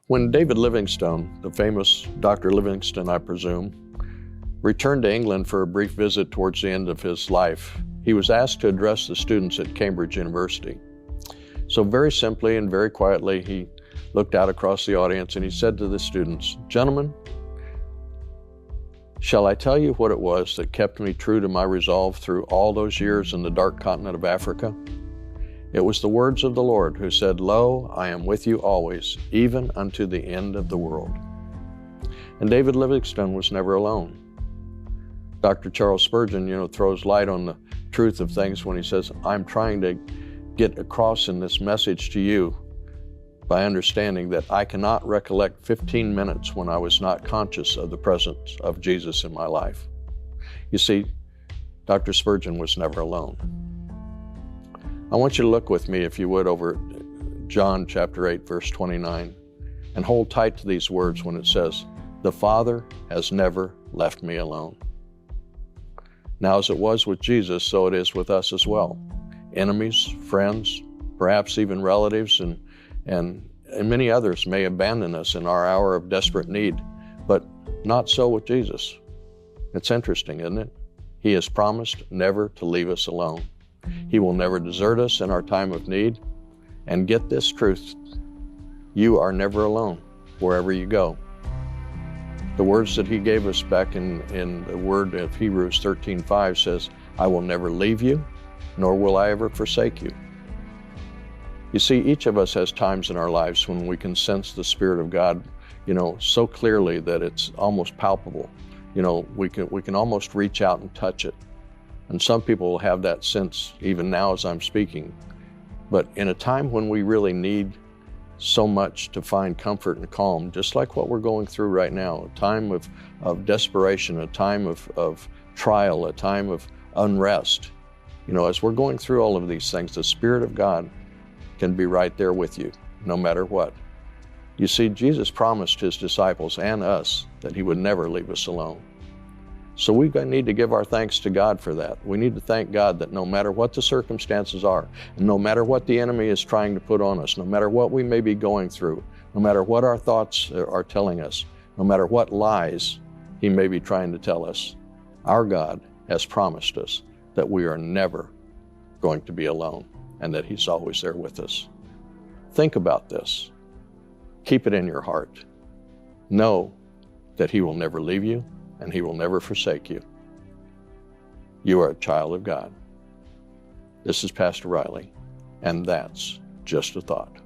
When David Livingstone, the famous Dr. Livingstone, I presume, returned to England for a brief visit towards the end of his life, he was asked to address the students at Cambridge University. So very simply and very quietly, he looked out across the audience and he said to the students, "Gentlemen, shall I tell you what it was that kept me true to my resolve through all those years in the dark continent of Africa? It was the words of the Lord who said, 'Lo, I am with you always, even unto the end of the world.'" And David Livingstone was never alone. Dr. Charles Spurgeon, throws light on the truth of things when he says, "I'm trying to get across in this message to you by understanding that I cannot recollect 15 minutes when I was not conscious of the presence of Jesus in my life." You see, Dr. Spurgeon was never alone. I want you to look with me, if you would, over John chapter 8, verse 29, and hold tight to these words when it says, "The Father has never left me alone." Now, as it was with Jesus, so it is with us as well. Enemies, friends, perhaps even relatives, and many others may abandon us in our hour of desperate need, but not so with Jesus. It's interesting, isn't it? He has promised never to leave us alone. He will never desert us in our time of need. And get this truth, you are never alone wherever you go. The words that he gave us back in the word of Hebrews 13:5 says, "I will never leave you, nor will I ever forsake you." You see, each of us has times in our lives when we can sense the Spirit of God, so clearly that it's almost palpable. We can almost reach out and touch it. And some people will have that sense even now as I'm speaking. But in a time when we really need so much to find comfort and calm, just like what we're going through right now, a time of desperation, a time of trial, a time of unrest, as we're going through all of these things, the Spirit of God can be right there with you, no matter what. You see, Jesus promised his disciples and us that he would never leave us alone. So we need to give our thanks to God for that. We need to thank God that no matter what the circumstances are, and no matter what the enemy is trying to put on us, no matter what we may be going through, no matter what our thoughts are telling us, no matter what lies he may be trying to tell us, our God has promised us that we are never going to be alone and that he's always there with us. Think about this. Keep it in your heart. Know that he will never leave you and he will never forsake you. You are a child of God. This is Pastor Riley, and that's just a thought.